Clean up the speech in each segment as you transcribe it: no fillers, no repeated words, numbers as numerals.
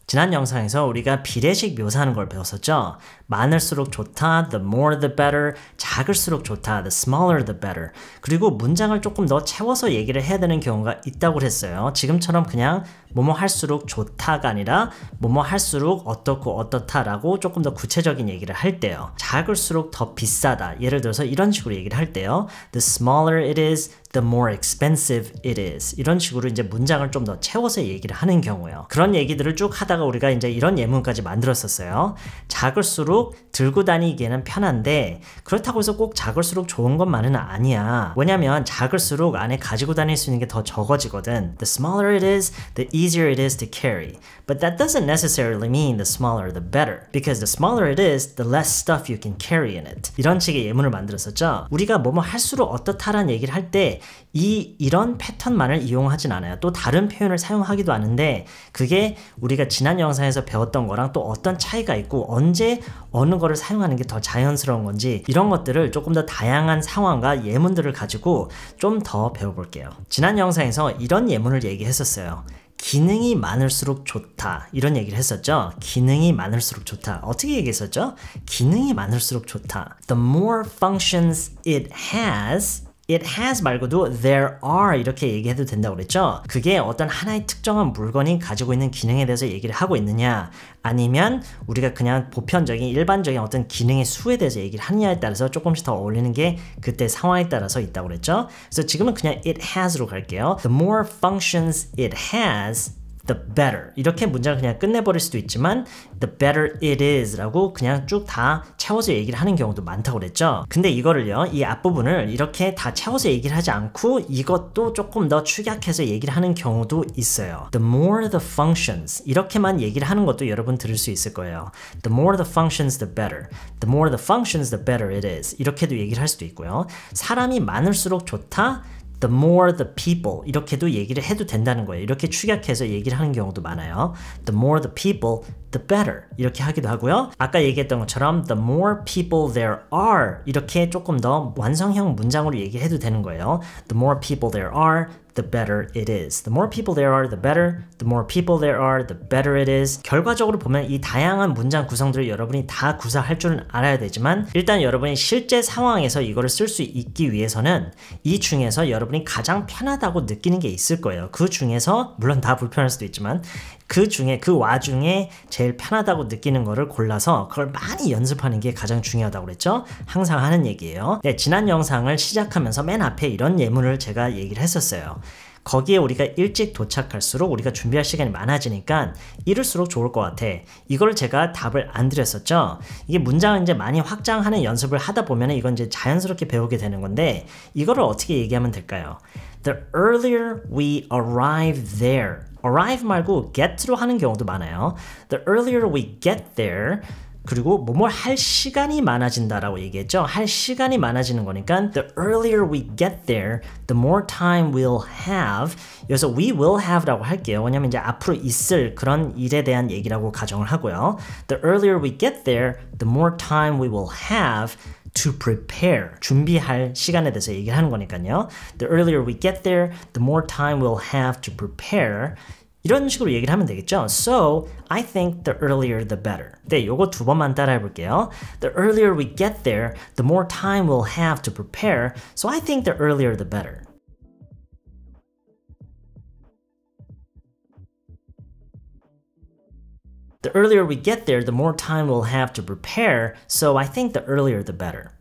지난 영상에서 우리가 비례식 묘사하는 걸 배웠었죠? 많을수록 좋다, the more the better, 작을수록 좋다, the smaller the better. 그리고 문장을 조금 더 채워서 얘기를 해야 되는 경우가 있다고 했어요. 지금처럼 그냥 뭐뭐 할수록 좋다가 아니라 뭐뭐 할수록 어떻고 어떻다라고 조금 더 구체적인 얘기를 할 때요. 작을수록 더 비싸다. 예를 들어서 이런 식으로 얘기를 할 때요. The smaller it is, the more expensive it is. 이런 식으로 이제 문장을 좀 더 채워서 얘기를 하는 경우요. 그런 얘기들을 쭉 하다가 우리가 이제 이런 예문까지 만들었었어요. 작을수록 들고 다니기에는 편한데 그렇다고 해서 꼭 작을수록 좋은 것만은 아니야. 왜냐면 작을수록 안에 가지고 다닐 수 있는 게 더 적어지거든. The smaller it is, the easier it is to carry. But that doesn't necessarily mean the smaller the better. Because the smaller it is, the less stuff you can carry in it. 이런 식의 예문을 만들었었죠. 우리가 뭐뭐 할수록 어떻다라는 얘기를 할 때 이런 패턴만을 이용하진 않아요. 또 다른 표현을 사용하기도 하는데 그게 우리가 지난 영상에서 배웠던 거랑 또 어떤 차이가 있고 언제 어느 거를 사용하는 게 더 자연스러운 건지 이런 것들을 조금 더 다양한 상황과 예문들을 가지고 좀 더 배워볼게요. 지난 영상에서 이런 예문을 얘기했었어요. 기능이 많을수록 좋다. 이런 얘기를 했었죠. 기능이 많을수록 좋다. 어떻게 얘기했었죠? 기능이 많을수록 좋다. The more functions it has 말고도 there are 이렇게 얘기해도 된다고 그랬죠? 그게 어떤 하나의 특정한 물건이 가지고 있는 기능에 대해서 얘기를 하고 있느냐 아니면 우리가 그냥 보편적인 일반적인 어떤 기능의 수에 대해서 얘기를 하느냐에 따라서 조금씩 더 어울리는 게 그때 상황에 따라서 있다고 그랬죠? 그래서 지금은 그냥 it has로 갈게요. The more functions it has the better. 이렇게 문장을 그냥 끝내버릴 수도 있지만 the better it is 라고 그냥 쭉 다 채워서 얘기를 하는 경우도 많다고 그랬죠. 근데 이거를요, 이 앞부분을 이렇게 다 채워서 얘기를 하지 않고 이것도 조금 더 축약해서 얘기를 하는 경우도 있어요. The more the functions 이렇게만 얘기를 하는 것도 여러분 들을 수 있을 거예요. The more the functions the better. The more the functions the better it is. 이렇게도 얘기를 할 수도 있고요. 사람이 많을수록 좋다. The more the people 이렇게도 얘기를 해도 된다는 거예요. 이렇게 축약해서 얘기를 하는 경우도 많아요. The more the people, the better 이렇게 하기도 하고요. 아까 얘기했던 것처럼 the more people there are 이렇게 조금 더 완성형 문장으로 얘기해도 되는 거예요. The more people there are, the better it is. The more people there are, the better. The more people there are, the better it is. 결과적으로 보면 이 다양한 문장 구성들을 여러분이 다 구사할 줄은 알아야 되지만 일단 여러분이 실제 상황에서 이거를 쓸 수 있기 위해서는 이 중에서 여러분이 가장 편하다고 느끼는 게 있을 거예요. 그 중에서 물론 다 불편할 수도 있지만 그 와중에 제일 편하다고 느끼는 거를 골라서 그걸 많이 연습하는 게 가장 중요하다고 그랬죠? 항상 하는 얘기예요. 네, 지난 영상을 시작하면서 맨 앞에 이런 예문을 제가 얘기를 했었어요. 거기에 우리가 일찍 도착할수록 우리가 준비할 시간이 많아지니까 이럴수록 좋을 것 같아. 이걸 제가 답을 안 드렸었죠. 이게 문장을 이제 많이 확장하는 연습을 하다 보면 이건 이제 자연스럽게 배우게 되는 건데 이거를 어떻게 얘기하면 될까요? The earlier we arrive there. arrive 말고 get로 하는 경우도 많아요. The earlier we get there 그리고 뭐뭐 할 시간이 많아진다라고 얘기했죠. 할 시간이 많아지는 거니까 the earlier we get there, the more time we'll have. 여기서 we will have라고 할게요. 왜냐면 이제 앞으로 있을 그런 일에 대한 얘기라고 가정을 하고요. The earlier we get there, the more time we will have to prepare. 준비할 시간에 대해서 얘기를 하는 거니까요. The earlier we get there, the more time we'll have to prepare. 이런 식으로 얘기를 하면 되겠죠. So, I think the earlier the better. 네, 요거 두 번만 따라해 볼게요. The earlier we get there, the more time we'll have to prepare. So, I think the earlier the better. The earlier we get there, the more time we'll have to prepare. So, I think the earlier the better.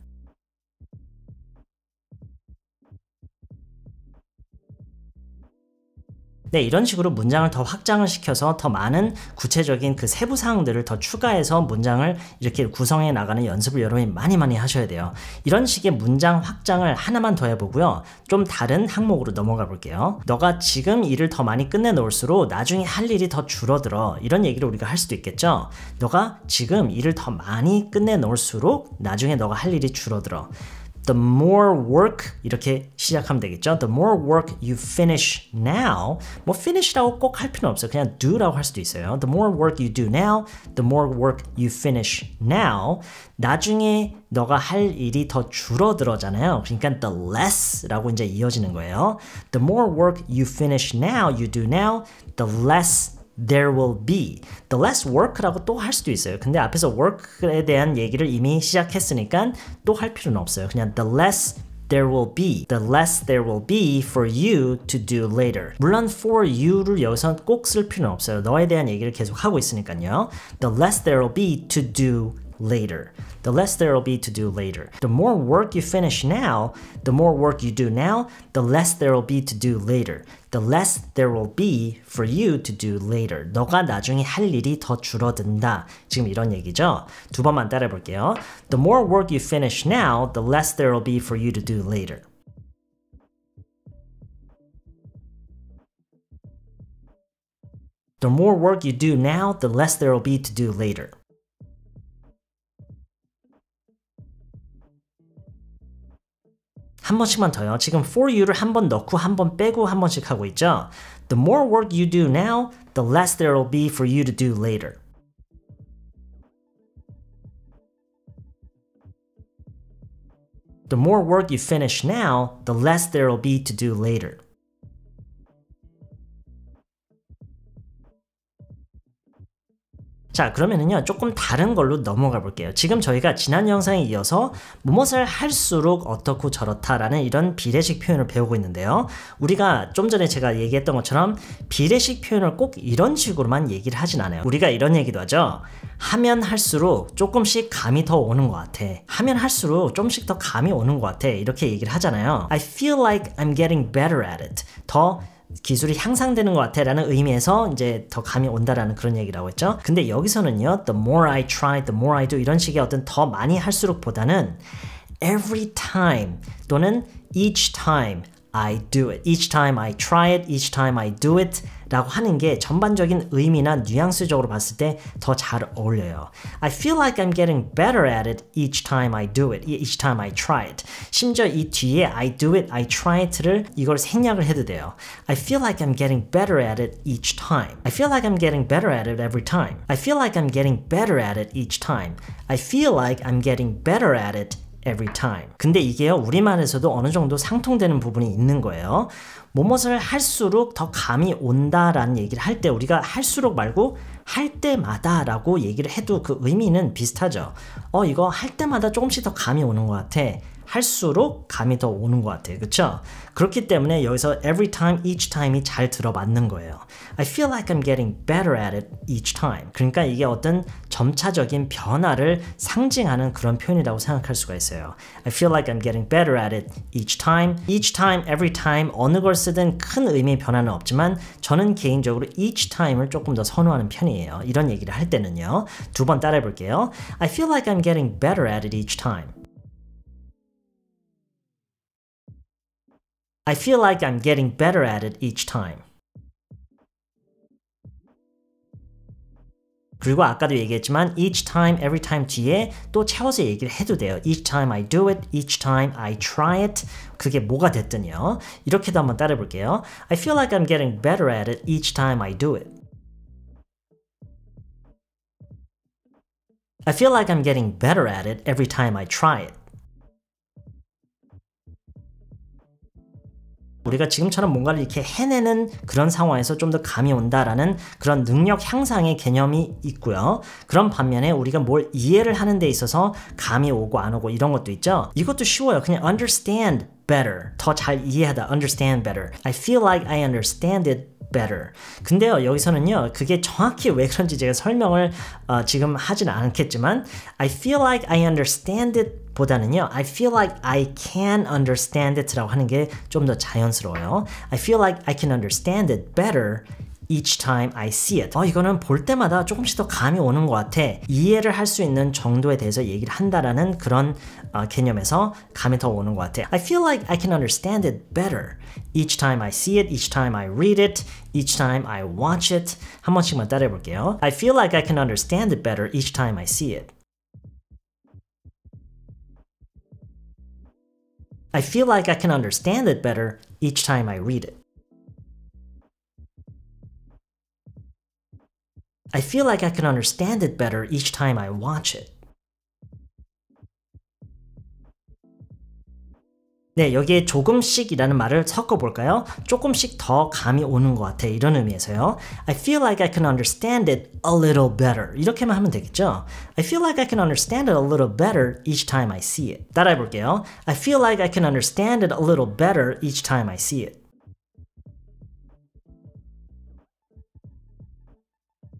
네, 이런 식으로 문장을 더 확장을 시켜서 더 많은 구체적인 그 세부 사항들을 더 추가해서 문장을 이렇게 구성해 나가는 연습을 여러분이 많이 하셔야 돼요. 이런 식의 문장 확장을 하나만 더 해보고요. 좀 다른 항목으로 넘어가 볼게요. 너가 지금 일을 더 많이 끝내놓을수록 나중에 할 일이 더 줄어들어. 이런 얘기를 우리가 할 수도 있겠죠. 너가 지금 일을 더 많이 끝내놓을수록 나중에 너가 할 일이 줄어들어. The more work 이렇게 시작하면 되겠죠. The more work you finish now. 뭐 finish라고 꼭 할 필요는 없어요. 그냥 do라고 할 수도 있어요. The more work you do now, the more work you finish now. 나중에 너가 할 일이 더 줄어들어잖아요. 그러니까 the less라고 이제 이어지는 거예요. The more work you finish now, you do now, the less there will be. The less work라고 또 할 수도 있어요. 근데 앞에서 work에 대한 얘기를 이미 시작했으니까 또 할 필요는 없어요. 그냥 the less there will be. The less there will be for you to do later. 물론 for you를 여기서 꼭 쓸 필요는 없어요. 너에 대한 얘기를 계속 하고 있으니까요. The less there will be to do later. The less there will be to do later. The more work you finish now, the more work you do now, the less there will be to do later. The less there will be for you to do later. 너가 나중에 할 일이 더 줄어든다. 지금 이런 얘기죠. 두 번만 따라해 볼게요. The more work you finish now, the less there will be for you to do later. The more work you do now, the less there will be to do later. 한 번씩만 더요. 지금 for you를 한 번 넣고 한 번 빼고 한 번씩 하고 있죠. The more work you do now, the less there will be for you to do later. The more work you finish now, the less there will be to do later. 자, 그러면은요, 조금 다른 걸로 넘어가 볼게요. 지금 저희가 지난 영상에 이어서 무엇을 할수록 어떻고 저렇다라는 이런 비례식 표현을 배우고 있는데요. 우리가 좀 전에 제가 얘기했던 것처럼 비례식 표현을 꼭 이런 식으로만 얘기를 하진 않아요. 우리가 이런 얘기도 하죠. 하면 할수록 조금씩 감이 더 오는 것 같아. 하면 할수록 조금씩 더 감이 오는 것 같아. 이렇게 얘기를 하잖아요. I feel like I'm getting better at it. 더 기술이 향상되는 것 같아 라는 의미에서 이제 더 감이 온다라는 그런 얘기라고 했죠. 근데 여기서는요, the more I try, the more I do 이런 식의 어떤 더 많이 할수록 보다는 every time 또는 each time I do it, each time I try it, each time I do it 라고 하는 게 전반적인 의미나 뉘앙스적으로 봤을 때 더 잘 어울려요. I feel like I'm getting better at it each time I do it, each time I try it. 심지어 이 뒤에 I do it, I try it를 이걸 생략을 해도 돼요. I feel like I'm getting better at it each time. I feel like I'm getting better at it every time. I feel like I'm getting better at it each time. I feel like I'm getting better at it every time. 근데 이게요, 우리말에서도 어느 정도 상통되는 부분이 있는 거예요. 무엇을 할수록 더 감이 온다라는 얘기를 할 때 우리가 할수록 말고 할 때마다 라고 얘기를 해도 그 의미는 비슷하죠. 이거 할 때마다 조금씩 더 감이 오는 것 같아. 할수록 감이 더 오는 것 같아요. 그쵸? 그렇기 때문에 여기서 every time, each time이 잘 들어맞는 거예요. I feel like I'm getting better at it each time. 그러니까 이게 어떤 점차적인 변화를 상징하는 그런 표현이라고 생각할 수가 있어요. I feel like I'm getting better at it each time. Each time, every time 어느 걸 쓰든 큰 의미의 변화는 없지만 저는 개인적으로 each time을 조금 더 선호하는 편이에요. 이런 얘기를 할 때는요. 두 번 따라해 볼게요. I feel like I'm getting better at it each time. I feel like I'm getting better at it each time. 그리고 아까도 얘기했지만 each time, every time 뒤에 또 채워서 얘기를 해도 돼요. Each time I do it, each time I try it. 그게 뭐가 됐든요. 이렇게도 한번 따라해 볼게요. I feel like I'm getting better at it each time I do it. I feel like I'm getting better at it every time I try it. 우리가 지금처럼 뭔가를 이렇게 해내는 그런 상황에서 좀 더 감이 온다라는 그런 능력 향상의 개념이 있고요. 그런 반면에 우리가 뭘 이해를 하는 데 있어서 감이 오고 안 오고 이런 것도 있죠. 이것도 쉬워요. 그냥 understand better. 더 잘 이해하다. understand better. I feel like I understand it better. 근데요, 여기서는요, 그게 정확히 왜 그런지 제가 설명을 지금 하진 않겠지만 I feel like I understand it 보다는요, I feel like I can understand it 라고 하는 게 좀 더 자연스러워요. I feel like I can understand it better each time I see it. 이거는 볼 때마다 조금씩 더 감이 오는 것 같아. 이해를 할 수 있는 정도에 대해서 얘기를 한다라는 그런 개념에서 감이 더 오는 것 같아. I feel like I can understand it better each time I see it, each time I read it, each time I watch it. 한 번씩만 따라해 볼게요. I feel like I can understand it better each time I see it. I feel like I can understand it better each time I read it. I feel like I can understand it better each time I watch it. 네, 여기에 조금씩이라는 말을 섞어볼까요? 조금씩 더 감이 오는 것 같아. 이런 의미에서요. I feel like I can understand it a little better. 이렇게만 하면 되겠죠? I feel like I can understand it a little better each time I see it. 따라해볼게요. I feel like I can understand it a little better each time I see it.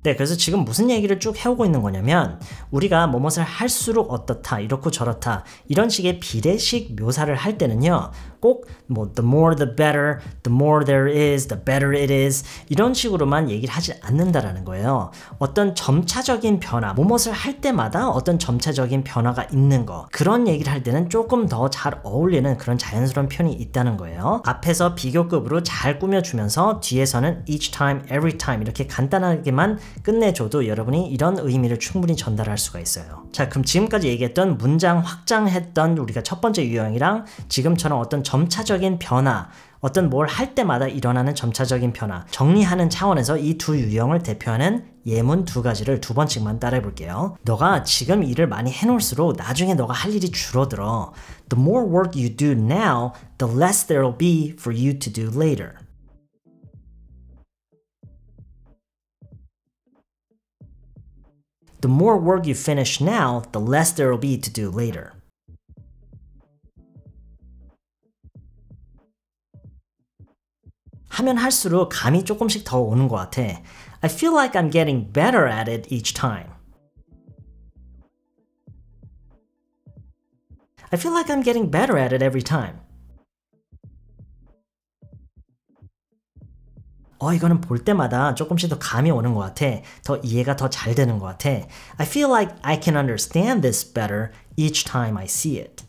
네, 그래서 지금 무슨 얘기를 쭉 해오고 있는 거냐면 우리가 뭐뭇을 할수록 어떻다, 이렇고 저렇다 이런 식의 비례식 묘사를 할 때는요 꼭 뭐 the more the better, the more there is, the better it is 이런 식으로만 얘기를 하지 않는다라는 거예요. 어떤 점차적인 변화, 뭐뭇을 할 때마다 어떤 점차적인 변화가 있는 거 그런 얘기를 할 때는 조금 더 잘 어울리는 그런 자연스러운 표현이 있다는 거예요. 앞에서 비교급으로 잘 꾸며주면서 뒤에서는 each time, every time 이렇게 간단하게만 끝내줘도 여러분이 이런 의미를 충분히 전달할 수가 있어요. 자, 그럼 지금까지 얘기했던 문장 확장했던 우리가 첫 번째 유형이랑 지금처럼 어떤 점차적인 변화, 어떤 뭘 할 때마다 일어나는 점차적인 변화 정리하는 차원에서 이 두 유형을 대표하는 예문 두 가지를 두 번씩만 따라해 볼게요. 너가 지금 일을 많이 해놓을수록 나중에 너가 할 일이 줄어들어. The more work you do now, the less there will be for you to do later. The more work you finish now, the less there will be to do later. 하면 할수록 감이 조금씩 더 오는 것 같아. I feel like I'm getting better at it each time. I feel like I'm getting better at it every time. 이거는 볼 때마다 조금씩 더 감이 오는 것 같아. 더 이해가 더 잘 되는 것 같아. I feel like I can understand this better each time I see it.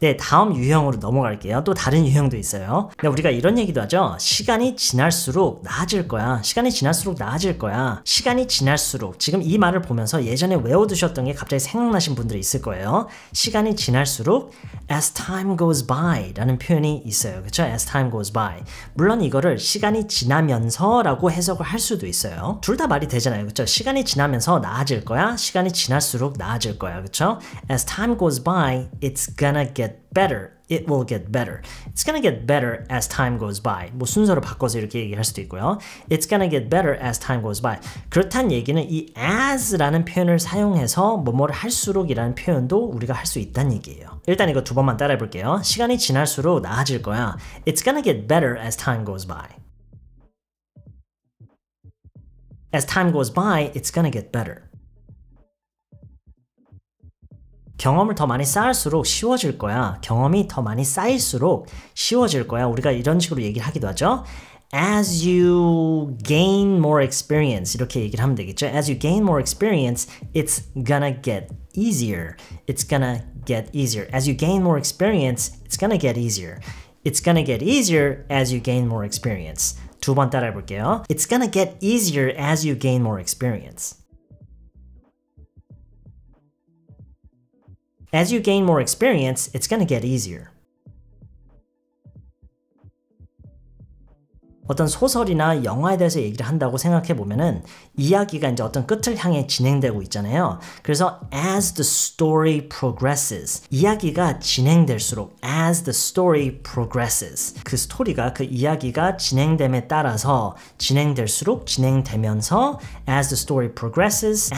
네, 다음 유형으로 넘어갈게요. 또 다른 유형도 있어요. 네, 우리가 이런 얘기도 하죠. 시간이 지날수록 나아질 거야. 시간이 지날수록 나아질 거야. 시간이 지날수록 지금 이 말을 보면서 예전에 외워두셨던 게 갑자기 생각나신 분들이 있을 거예요. 시간이 지날수록 as time goes by 라는 표현이 있어요. 그렇죠? as time goes by. 물론 이거를 시간이 지나면서 라고 해석을 할 수도 있어요. 둘 다 말이 되잖아요. 그렇죠? 시간이 지나면서 나아질 거야. 시간이 지날수록 나아질 거야. 그렇죠? as time goes by, it's gonna get better. It will get better. It's gonna get better as time goes by. 뭐 순서를 바꿔서 이렇게 얘기할 수도 있고요. It's gonna get better as time goes by. 그렇다는 얘기는 이 as라는 표현을 사용해서 뭐뭐를 할수록이라는 표현도 우리가 할 수 있다는 얘기예요. 일단 이거 두 번만 따라해 볼게요. 시간이 지날수록 나아질 거야. It's gonna get better as time goes by. As time goes by, it's gonna get better. 경험을 더 많이 쌓을수록 쉬워질 거야. 경험이 더 많이 쌓일수록 쉬워질 거야. 우리가 이런 식으로 얘기를 하기도 하죠. As you gain more experience 이렇게 얘기를 하면 되겠죠. As you gain more experience, it's gonna get easier. It's gonna get easier. As you gain more experience, it's gonna get easier. It's gonna get easier as you gain more experience. 두 번 따라해 볼게요. It's gonna get easier as you gain more experience. As you gain more experience, it's gonna get easier. 어떤 소설이나 영화에 대해서 얘기를 한다고 생각해 보면은 이야기가 이제 어떤 끝을 향해 진행되고 있잖아요. 그래서 as the story progresses 이야기가 진행될수록 as the story progresses 그 스토리가 그 이야기가 진행됨에 따라서 진행될수록 진행되면서 as the story progresses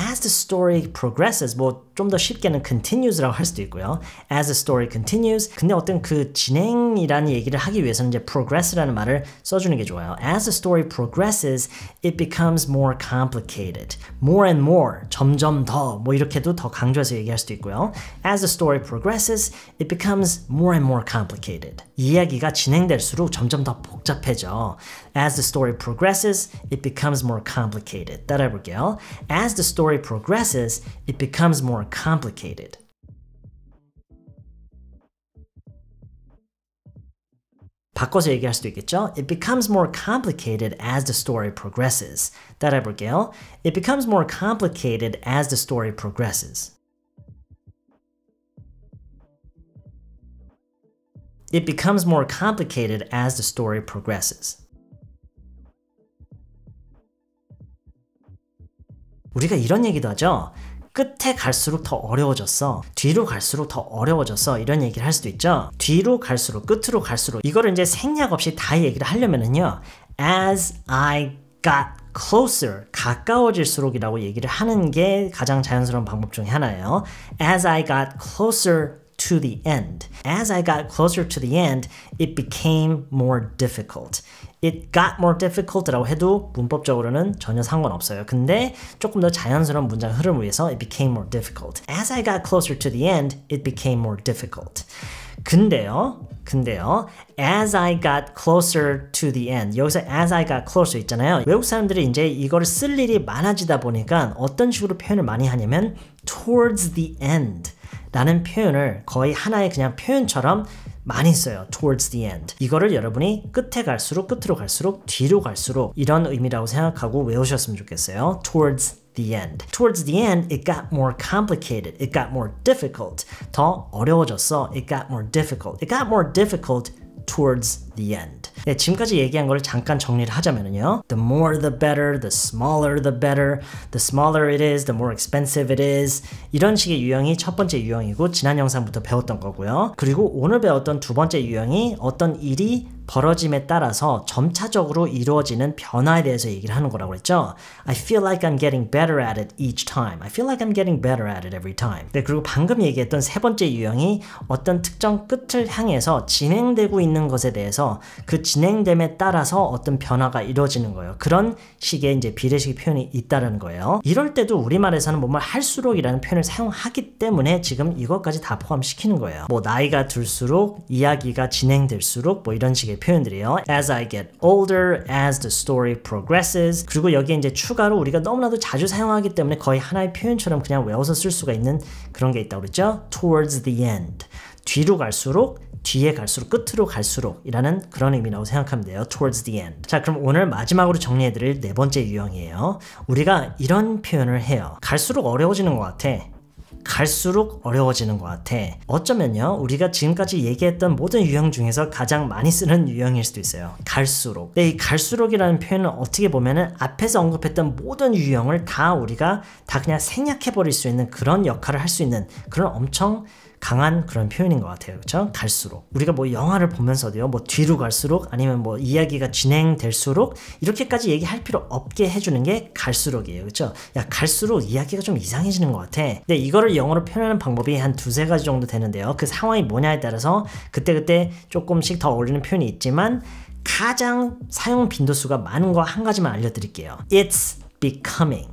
뭐 좀 더 쉽게는 continues라고 할 수도 있고요. as the story continues 근데 어떤 그 진행이라는 얘기를 하기 위해서는 이제 progress라는 말을 써주는 게 좋아요. As the story progresses, it becomes more complicated. More and more, 점점 더, 뭐 이렇게도 더 강조해서 얘기할 수도 있고요. As the story progresses, it becomes more and more complicated. 이야기가 진행될수록 점점 더 복잡해져. As the story progresses, it becomes more complicated. 따라해 볼게요. As the story progresses, it becomes more complicated. 바꿔서 얘기할 수도 있겠죠? It becomes more complicated as the story progresses. 따라해 볼게요. It becomes more complicated as the story progresses. It becomes more complicated as the story progresses. 우리가 이런 얘기도 하죠. 끝에 갈수록 더 어려워졌어. 뒤로 갈수록 더 어려워졌어. 이런 얘기를 할 수도 있죠. 뒤로 갈수록, 끝으로 갈수록 이거를 이제 생략 없이 다 얘기를 하려면은요. As I got closer, 가까워질수록이라고 얘기를 하는 게 가장 자연스러운 방법 중에 하나예요. As I got closer to the end. As I got closer to the end, it became more difficult. It got more difficult라고 해도 문법적으로는 전혀 상관없어요. 근데 조금 더 자연스러운 문장 흐름을 위해서 it became more difficult. As I got closer to the end, it became more difficult. 근데요, as I got closer to the end. 여기서 as I got closer 있잖아요. 외국 사람들이 이제 이거를 쓸 일이 많아지다 보니까 어떤 식으로 표현을 많이 하냐면 towards the end 라는 표현을 거의 하나의 그냥 표현처럼 많이 써요. towards the end. 이거를 여러분이 끝에 갈수록, 끝으로 갈수록, 뒤로 갈수록 이런 의미라고 생각하고 외우셨으면 좋겠어요. towards the end. Towards the end, it got more complicated. It got more difficult. 더 어려워졌어. It got more difficult. It got more difficult towards the end. 네, 지금까지 얘기한 걸 잠깐 정리를 하자면요. The more the better, the smaller the better, the smaller it is, the more expensive it is. 이런 식의 유형이 첫 번째 유형이고 지난 영상부터 배웠던 거고요. 그리고 오늘 배웠던 두 번째 유형이 어떤 일이 벌어짐에 따라서 점차적으로 이루어지는 변화에 대해서 얘기를 하는 거라고 했죠. I feel like I'm getting better at it each time. I feel like I'm getting better at it every time. 네, 그리고 방금 얘기했던 세 번째 유형이 어떤 특정 끝을 향해서 진행되고 있는 것에 대해서 그 진행됨에 따라서 어떤 변화가 이루어지는 거예요. 그런 식의 이제 비례식 표현이 있다는 거예요. 이럴 때도 우리말에서는 뭐뭐 할수록이라는 표현을 사용하기 때문에 지금 이것까지 다 포함시키는 거예요. 뭐 나이가 들수록, 이야기가 진행될수록 뭐 이런 식의 표현들이에요. As I get older, as the story progresses. 그리고 여기에 이제 추가로 우리가 너무나도 자주 사용하기 때문에 거의 하나의 표현처럼 그냥 외워서 쓸 수가 있는 그런 게 있다고 그랬죠. Towards the end. 뒤로 갈수록, 뒤에 갈수록, 끝으로 갈수록 이라는 그런 의미라고 생각하면 돼요. Towards the end. 자, 그럼 오늘 마지막으로 정리해드릴 네 번째 유형이에요. 우리가 이런 표현을 해요. 갈수록 어려워지는 것 같아. 갈수록 어려워지는 것 같아. 어쩌면요, 우리가 지금까지 얘기했던 모든 유형 중에서 가장 많이 쓰는 유형일 수도 있어요. 갈수록. 근데 이 갈수록이라는 표현은 어떻게 보면은 앞에서 언급했던 모든 유형을 다 우리가 다 그냥 생략해버릴 수 있는 그런 역할을 할 수 있는 그런 엄청 강한 그런 표현인 것 같아요. 그렇죠? 갈수록. 우리가 뭐 영화를 보면서도요. 뭐 뒤로 갈수록 아니면 뭐 이야기가 진행될수록 이렇게까지 얘기할 필요 없게 해주는 게 갈수록이에요. 그렇죠? 야, 갈수록 이야기가 좀 이상해지는 것 같아. 근데 이거를 영어로 표현하는 방법이 한 두세 가지 정도 되는데요. 그 상황이 뭐냐에 따라서 그때그때 조금씩 더 어울리는 표현이 있지만 가장 사용 빈도수가 많은 거 한 가지만 알려드릴게요. It's becoming.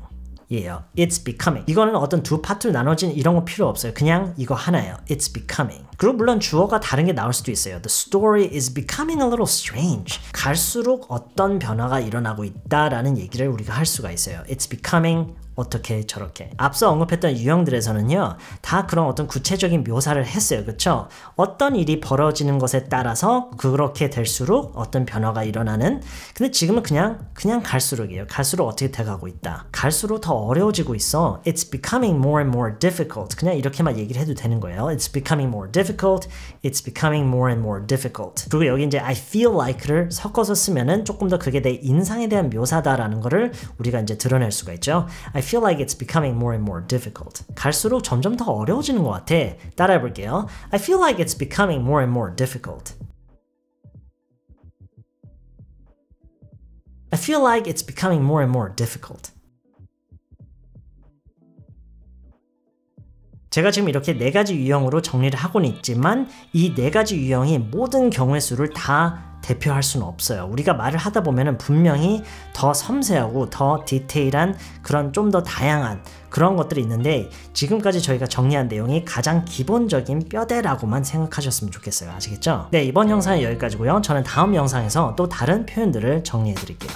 예요. It's becoming. 이거는 어떤 두 파트로 나눠진 이런 거 필요 없어요. 그냥 이거 하나예요. It's becoming. 그리고 물론 주어가 다른 게 나올 수도 있어요. The story is becoming a little strange. 갈수록 어떤 변화가 일어나고 있다라는 얘기를 우리가 할 수가 있어요. It's becoming 어떻게 저렇게. 앞서 언급했던 유형들에서는요, 다 그런 어떤 구체적인 묘사를 했어요. 그렇죠? 어떤 일이 벌어지는 것에 따라서 그렇게 될수록 어떤 변화가 일어나는. 근데 지금은 그냥 갈수록이에요. 갈수록 어떻게 돼가고 있다. 갈수록 더 어려워지고 있어. It's becoming more and more difficult. 그냥 이렇게만 얘기를 해도 되는 거예요. It's becoming more difficult. It's becoming more and more difficult. 그리고 여기 이제 I feel like를 섞어서 쓰면은 조금 더 그게 내 인상에 대한 묘사다라는 거를 우리가 이제 드러낼 수가 있죠. I feel like it's becoming more and more difficult. 갈수록 점점 더 어려워지는 것 같아. 따라해 볼게요. I feel like it's becoming more and more difficult. I feel like it's becoming more and more difficult. 제가 지금 이렇게 네 가지 유형으로 정리를 하고는 있지만 이 네 가지 유형이 모든 경우의 수를 다 대표할 수는 없어요. 우리가 말을 하다 보면은 분명히 더 섬세하고 더 디테일한 그런 좀 더 다양한 그런 것들이 있는데 지금까지 저희가 정리한 내용이 가장 기본적인 뼈대라고만 생각하셨으면 좋겠어요. 아시겠죠? 네, 이번 영상은 여기까지고요. 저는 다음 영상에서 또 다른 표현들을 정리해 드릴게요.